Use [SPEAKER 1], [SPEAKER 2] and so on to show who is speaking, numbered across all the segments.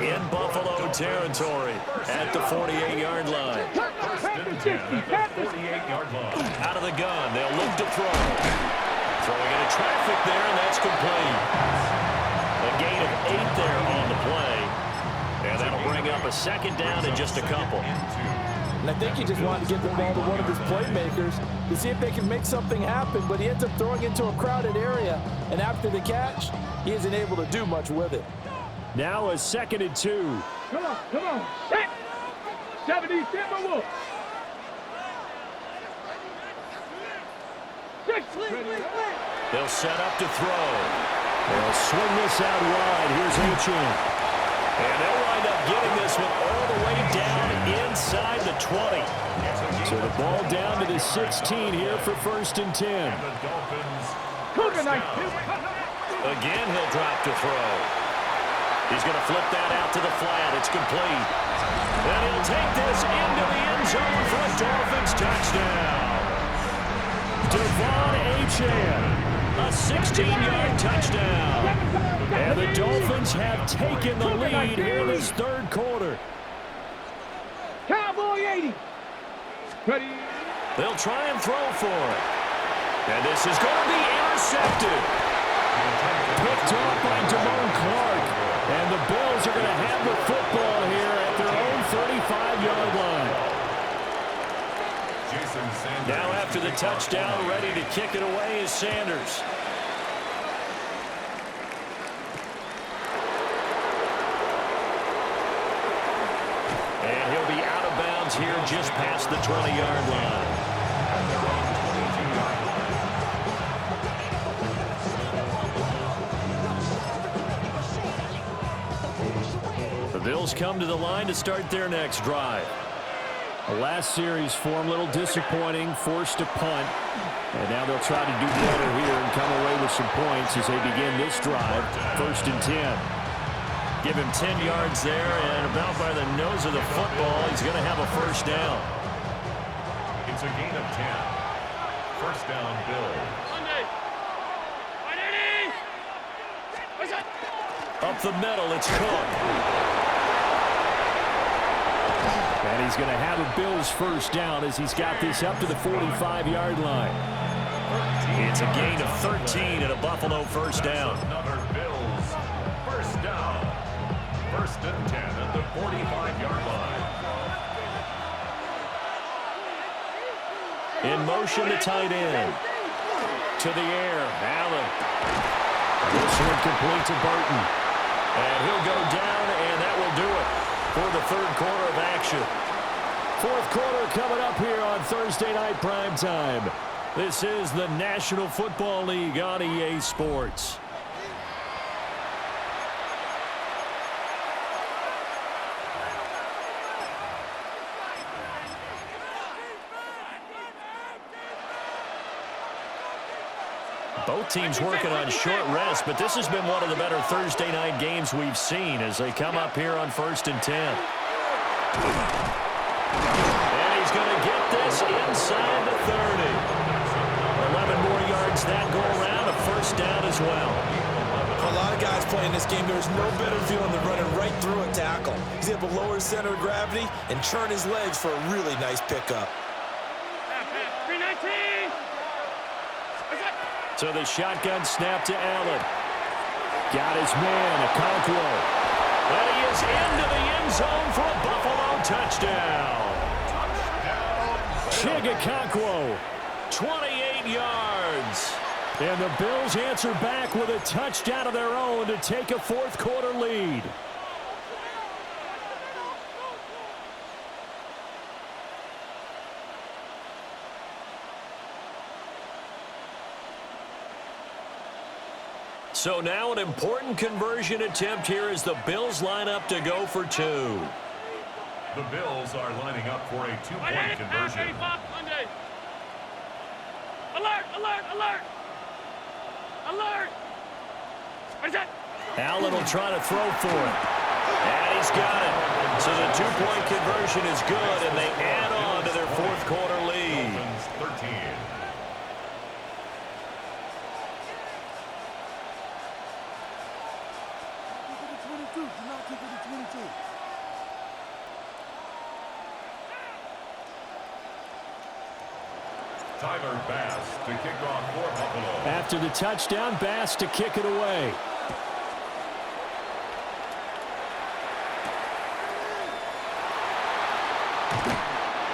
[SPEAKER 1] in Buffalo territory at the 48-yard line. Out of the gun, they'll look to throw. Throwing into traffic there, and that's complete. A gain of 8 there on the play. And that'll bring up a second down in just a couple.
[SPEAKER 2] And I think he just wanted to get the ball to one of his playmakers to see if they can make something happen, but he ends up throwing into a crowded area, and after the catch, he isn't able to do much with it.
[SPEAKER 1] Now a 2nd and 2.
[SPEAKER 3] Come on, set! 70, Timberwolves!
[SPEAKER 1] They'll set up to throw. They'll swing this out wide. Here's Achane. And they'll wind up getting this one all the way down inside the 20. So the ball down to the 16 here for 1st and 10. Again, he'll drop to throw. He's going to flip that out to the flat. It's complete. And he'll take this into the end zone for a Dolphins touchdown. Devon Achane, a 16-yard touchdown. And the Dolphins have taken the lead here in this 3rd quarter.
[SPEAKER 3] Cowboy 80. Ready.
[SPEAKER 1] They'll try and throw for it. And this is going to be intercepted. Picked off by Damone Clark. And the Bills are going to have the football here at their own 35-yard line. Now after the touchdown, ready to kick it away is Sanders. And he'll be out of bounds here just past the 20-yard line. The Bills come to the line to start their next drive. The last series for him, a little disappointing, forced to punt. And now they'll try to do better here and come away with some points as they begin this drive. 1st and 10. Give him 10 yards there, and about by the nose of the football, he's going to have a 1st down.
[SPEAKER 4] It's a gain of 10. 1st down, Bills.
[SPEAKER 1] Up the middle, it's Cook. And he's going to have a Bills 1st down as he's got this up to the 45-yard line. It's a gain of 13 and a Buffalo 1st down.
[SPEAKER 4] Another Bills 1st down. 1st and 10 at the 45-yard line.
[SPEAKER 1] In motion, the tight end. To the air, Allen. This one complete to Burton. And he'll go down, and that will do it for the 3rd quarter of action. 4th quarter coming up here on Thursday Night Primetime. This is the National Football League on EA Sports. Both teams working on short rest, but this has been one of the better Thursday night games we've seen as they come up here on 1st and 10. And he's going to get this inside the 30. 11 more yards that go around, a 1st down as well.
[SPEAKER 2] For a lot of guys playing this game, there's no better feeling than running right through a tackle. He's able to lower his center of gravity and churn his legs for a really nice pickup.
[SPEAKER 3] 319.
[SPEAKER 1] So the shotgun snap to Allen. Got his man, Okonkwo. And he is into the end zone for a Buffalo touchdown. Chig Okonkwo, 28 yards. And the Bills answer back with a touchdown of their own to take a 4th quarter lead. So now an important conversion attempt here as the Bills line up to go for 2.
[SPEAKER 4] The Bills are lining up for a 2-point conversion.
[SPEAKER 3] Alert, alert, alert! Alert! What is that?
[SPEAKER 1] Allen will try to throw for it. And he's got it. So the 2-point conversion is good, and they add on to their 4th quarter lead.
[SPEAKER 4] 13. Tyler Bass to kick off for Buffalo.
[SPEAKER 1] After the touchdown, Bass to kick it away.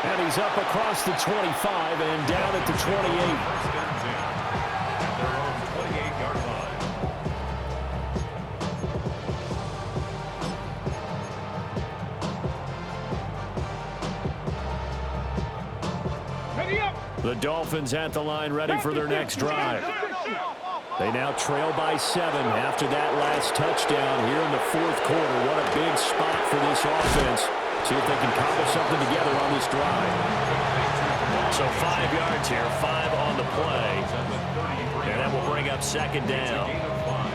[SPEAKER 1] And he's up across the 25 and down at the 28.
[SPEAKER 4] First and 10 at their own 28-yard line.
[SPEAKER 3] Ready up.
[SPEAKER 1] The Dolphins at the line ready for their next drive. They now trail by 7 after that last touchdown here in the fourth quarter. What a big spot for this offense. See if they can cobble something together on this drive. So 5 yards here, 5 on the play. And that will bring up second down.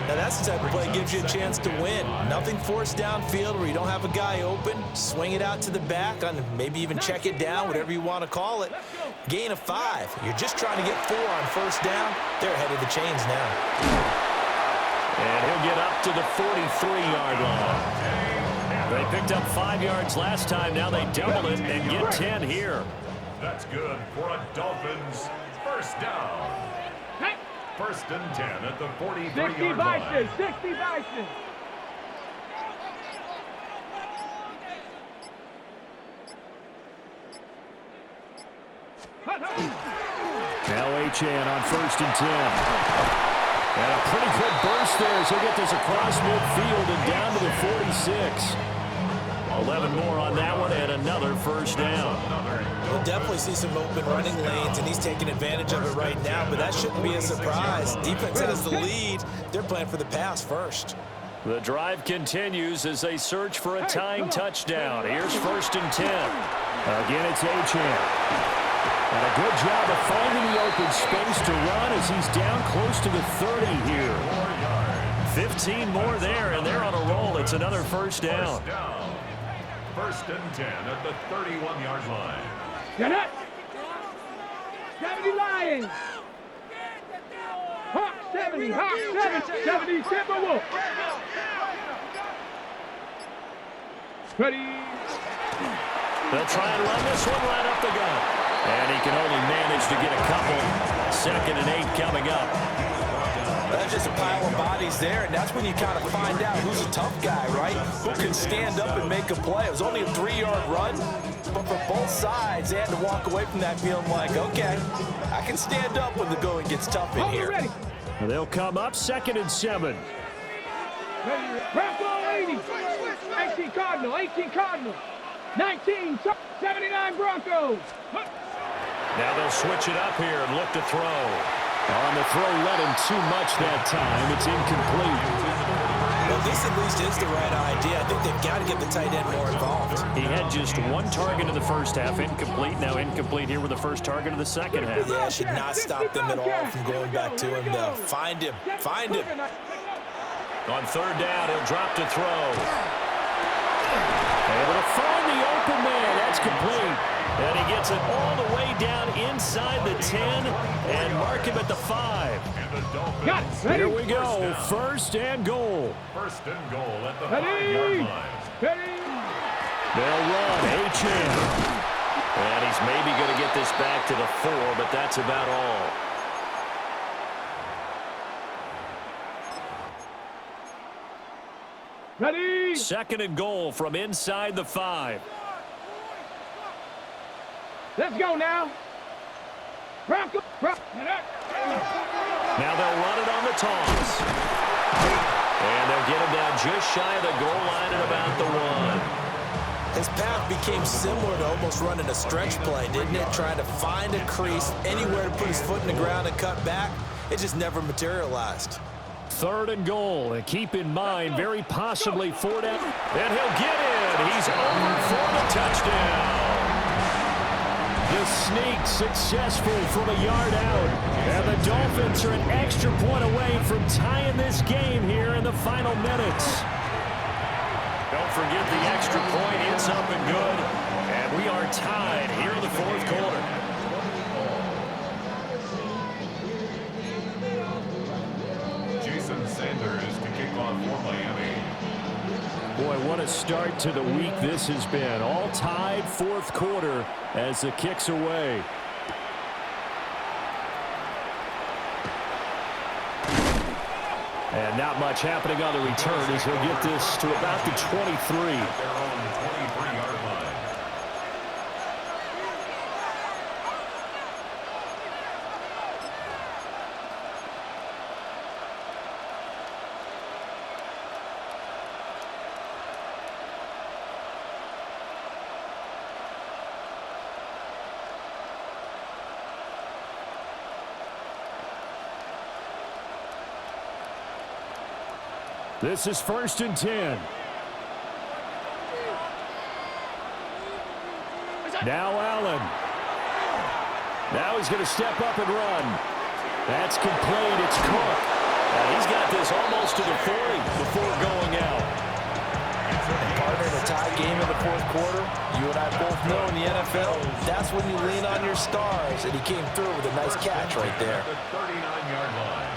[SPEAKER 2] Now that's the type of play that gives you a chance to win. Nothing forced downfield where you don't have a guy open. Swing it out to the back, on maybe even check it down, whatever you want to call it. Gain of 5. You're just trying to get 4 on first down. They're ahead of the chains now.
[SPEAKER 1] And he'll get up to the 43-yard line. They picked up 5 yards last time. Now they double it and get 10 here.
[SPEAKER 4] That's good for a Dolphins first down. First and 10 at the 43-yard line.
[SPEAKER 3] 60 Bison.
[SPEAKER 1] Now Achane on first and 10. And a pretty good burst there as he'll get this across midfield and down to the 46. 11 more on that one and another first down.
[SPEAKER 2] We'll definitely see some open running lanes, and he's taking advantage of it right now, but that shouldn't be a surprise. Defense has the lead. They're playing for the pass first.
[SPEAKER 1] The drive continues as they search for a tying touchdown. Here's first and 10. Again, it's Achane. And a good job of finding the open space to run as he's down close to the 30 here. 15 more there, and they're on a roll. It's another first down.
[SPEAKER 4] First and 10 at the 31-yard line.
[SPEAKER 3] Get up. 70 Lions. Hawk 70. Hawk 70. 70 Timberwolves. Ready.
[SPEAKER 1] They'll try and run this one right up the gut. And he can only manage to get a couple. Second and 8 coming up.
[SPEAKER 2] That's just a pile of bodies there, and that's when you kind of find out who's a tough guy, right? Who can stand up and make a play. It was only a 3-yard run, but for both sides, they had to walk away from that feeling like, okay, I can stand up when the going gets tough in here.
[SPEAKER 3] Ready.
[SPEAKER 1] They'll come up second and 7.
[SPEAKER 3] Ready. Bronco 80. 18 Cardinal. 18 Cardinal. 19. 79 Broncos.
[SPEAKER 1] Now they'll switch it up here and look to throw. On the throw, let him too much that time. It's incomplete.
[SPEAKER 2] Well, this at least is the right idea. I think they've got to get the tight end more involved.
[SPEAKER 1] He had just 1 target in the first half, incomplete. Now incomplete here with the first target of the second half.
[SPEAKER 2] Yeah, should not stop them at all from going back to him, though. Find him. Find him.
[SPEAKER 1] On third down, he'll drop to throw. Able to find the open man. That's complete. And he gets it all the way down inside the 10 and mark him at the 5.
[SPEAKER 4] And the Dolphins.
[SPEAKER 1] Here we go. First and goal.
[SPEAKER 4] First and goal at the
[SPEAKER 3] Ready.
[SPEAKER 4] 5-yard line.
[SPEAKER 3] Ready.
[SPEAKER 1] They'll run. Achane. And he's maybe going to get this back to the 4, but that's about all.
[SPEAKER 3] Ready.
[SPEAKER 1] Second and goal from inside the 5.
[SPEAKER 3] Let's go now. Bronco.
[SPEAKER 1] Now they'll run it on the toss. And they'll get him down just shy of the goal line at about the 1.
[SPEAKER 2] His path became similar to almost running a stretch play, didn't it? Trying to find a crease, anywhere to put his foot in the ground and cut back. It just never materialized.
[SPEAKER 1] Third and goal. And keep in mind, very possibly 4 down. And he'll get in. He's over for the touchdown. The sneak successful from a yard out. And the Dolphins are an extra point away from tying this game here in the final minutes. Don't forget the extra point. It's up and good. And we are tied here in the fourth quarter.
[SPEAKER 4] Jason Sanders to kick off for Miami.
[SPEAKER 1] Boy, what a start to the week this has been. All tied fourth quarter as the kick's away. And not much happening on the return as he'll get this to about the 23.
[SPEAKER 4] Their own 23-yard line.
[SPEAKER 1] This is 1st and 10. Now Allen. Now he's going to step up and run. That's complete. It's Cook. And he's got this almost to the 40 before going out.
[SPEAKER 2] Partner, in a tie game in the fourth quarter, you and I both know in the NFL, that's when you lean on your stars, and he came through with a nice catch right there.
[SPEAKER 4] The 39-yard line.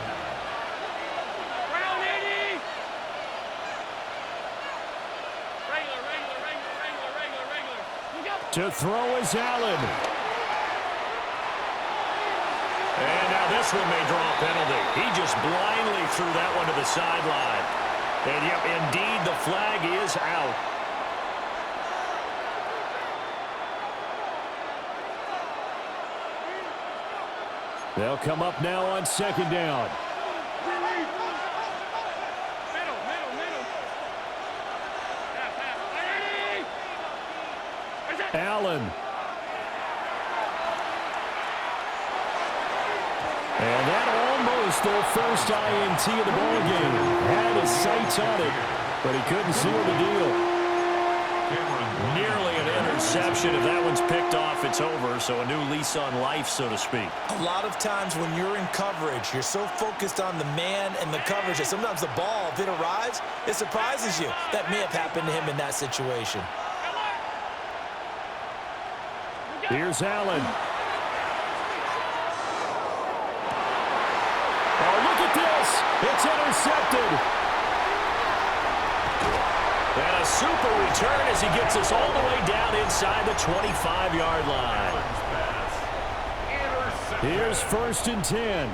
[SPEAKER 1] To throw is Allen. And now this one may draw a penalty. He just blindly threw that one to the sideline. And yep, indeed, the flag is out. They'll come up now on 2nd down. Allen. And that almost their first INT of the ballgame. Had his sights on it, but he couldn't seal the deal. Nearly an interception. If that one's picked off, it's over. So a new lease on life, so to speak.
[SPEAKER 2] A lot of times when you're in coverage, you're so focused on the man and the coverage that sometimes the ball, if it arrives, it surprises you. That may have happened to him in that situation.
[SPEAKER 1] Here's Allen. Oh, look at this. It's intercepted. And a super return as he gets us all the way down inside the 25-yard line. Here's 1st and 10.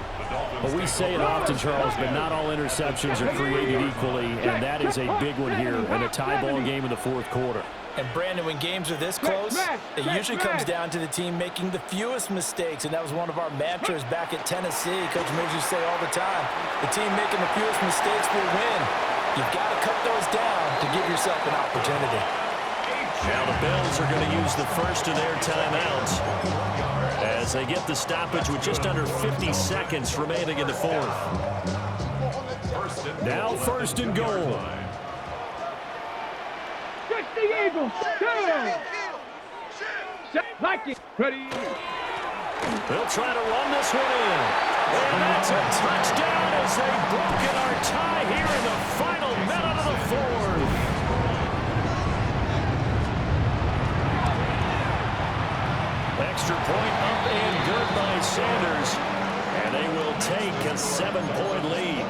[SPEAKER 1] Well, we say it often, Charles, but not all interceptions are created equally, and that is a big one here in a tie ball game in the fourth quarter.
[SPEAKER 2] And Brandon, when games are this close, it usually comes down to the team making the fewest mistakes, and that was one of our mantras back at Tennessee. Coach Mills used to say all the time, the team making the fewest mistakes will win. You've got to cut those down to give yourself an opportunity.
[SPEAKER 1] Now the Bills are going to use the first of their timeouts as they get the stoppage with just under 50 seconds remaining in the fourth. Now 1st and goal.
[SPEAKER 3] Catch the Eagles. Like it. Ready.
[SPEAKER 1] They'll try to run this one in. And that's a touchdown as they've broken our tie here in the final minute of the fourth. Extra point up and good by Sanders. And they will take a 7-point lead.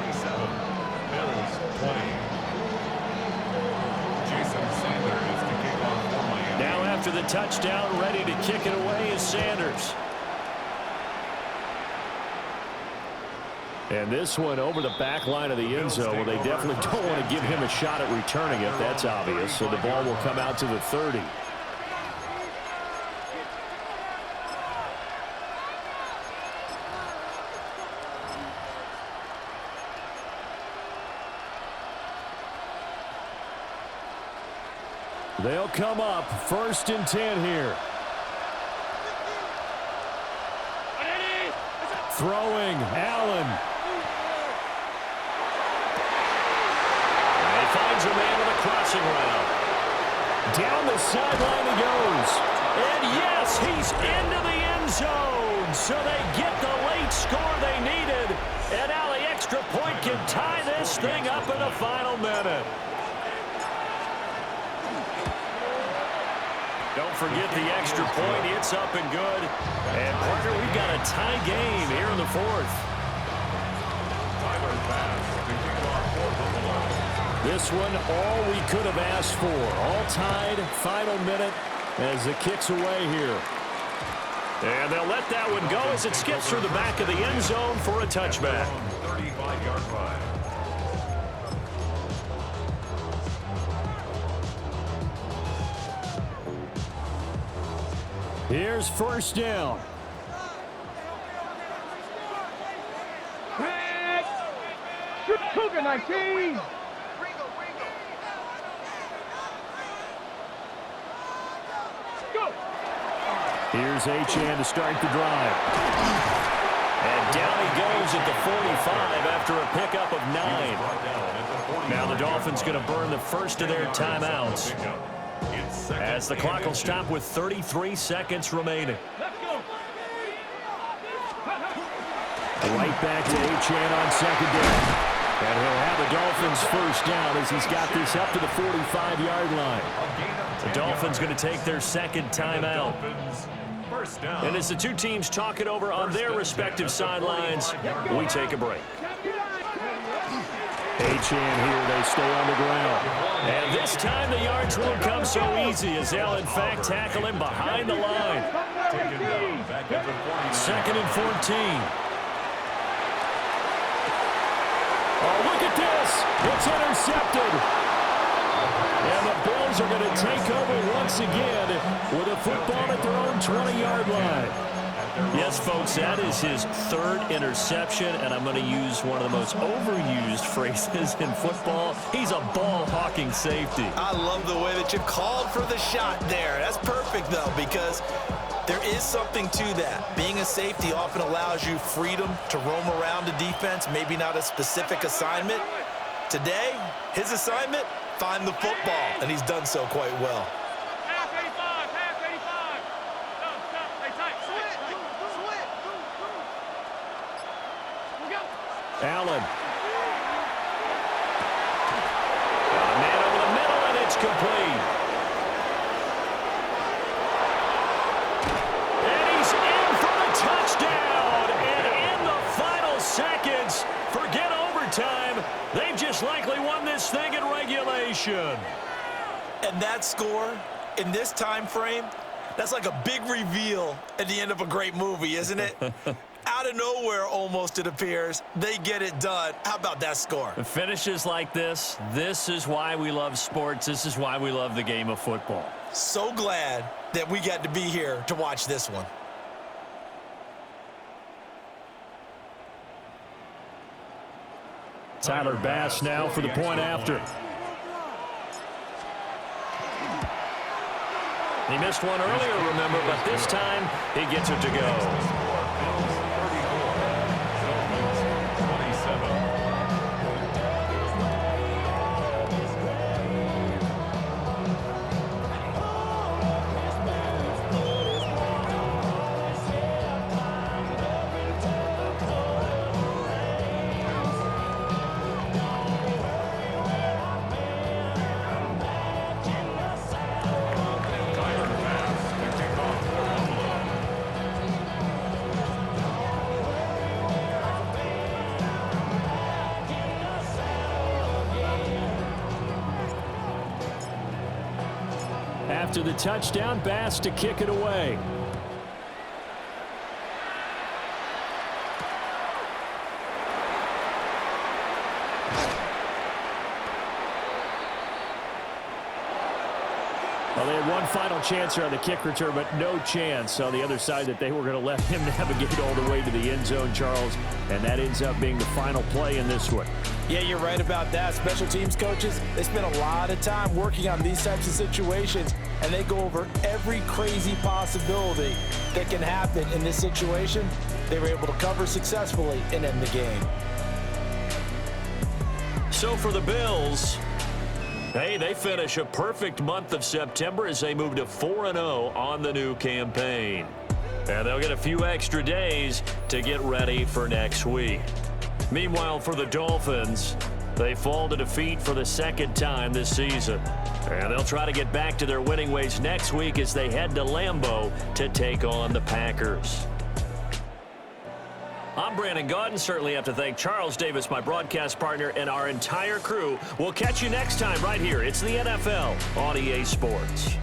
[SPEAKER 4] Bills 20.
[SPEAKER 1] Now after the touchdown, ready to kick it away is Sanders. And this one over the back line of the end zone. Well, they definitely don't want to give him a shot at returning it. That's obvious. So the ball will come out to the 30. They'll come up 1st and 10 here. Throwing, Allen. And he finds a man on the crossing route. Down the sideline he goes. And yes, he's into the end zone. So they get the late score they needed. And now the extra point can tie this thing up in the final minute. Don't forget the extra point. It's up and good. And, partner, we've got a tie game here in the fourth. This one, all we could have asked for. All tied, final minute as the kick's away here. And they'll let that one go as it skips through the back of the end zone for a touchback.
[SPEAKER 4] 35-yard line.
[SPEAKER 1] Here's first down.
[SPEAKER 3] Cougar 19. Go.
[SPEAKER 1] Here's Achane to start the drive. And down he goes at the 45 after a pickup of 9. Now the Dolphins going to burn the first of their timeouts, as the clock will stop with 33 seconds remaining.
[SPEAKER 3] Let's go.
[SPEAKER 1] Right back to Achane on second down. And he'll have the Dolphins first down as he's got this up to the 45-yard line. The Dolphins going to take their second timeout. And as the two teams talk it over on their respective sidelines, we take a break. Achane here, they stay on the ground. And this time the yards won't come so easy as they'll in fact tackle him behind the line. Second and 14. Oh, look at this. It's intercepted. And the Bills are going to take over once again with a football at their own 20-yard line. Yes, folks, that is his third interception, and I'm going to use one of the most overused phrases in football. He's a ball-hawking safety.
[SPEAKER 2] I love the way that you called for the shot there. That's perfect, though, because there is something to that. Being a safety often allows you freedom to roam around the defense, maybe not a specific assignment. Today, his assignment, find the football, and he's done so quite well.
[SPEAKER 3] Half 85, half 85. Stop, stay tight.
[SPEAKER 1] Allen. Got a man over the middle, and it's complete. And he's in for the touchdown. And in the final seconds, forget overtime. They've just likely won this thing in regulation.
[SPEAKER 2] And that score, in this time frame, that's like a big reveal at the end of a great movie, isn't it? Out of nowhere, almost, it appears, they get it done. How about that score?
[SPEAKER 1] Finishes like this is why we love sports. This is why we love the game of football.
[SPEAKER 2] So glad that we got to be here to watch this one.
[SPEAKER 1] Tyler Bass now for the point after. He missed one earlier, remember, but this time he gets it to go. After the touchdown, Bass to kick it away. Well, they had one final chance here on the kick return, but no chance on the other side that they were going to let him navigate all the way to the end zone, Charles, and that ends up being the final play in this one.
[SPEAKER 2] Yeah, you're right about that. Special teams coaches, they spend a lot of time working on these types of situations, and they go over every crazy possibility that can happen in this situation. They were able to cover successfully and end the game.
[SPEAKER 1] So for the Bills, hey, they finish a perfect month of September as they move to 4-0 on the new campaign. And they'll get a few extra days to get ready for next week. Meanwhile, for the Dolphins, they fall to defeat for the second time this season. And they'll try to get back to their winning ways next week as they head to Lambeau to take on the Packers. I'm Brandon Gaudin. Certainly have to thank Charles Davis, my broadcast partner, and our entire crew. We'll catch you next time right here. It's the NFL on EA Sports.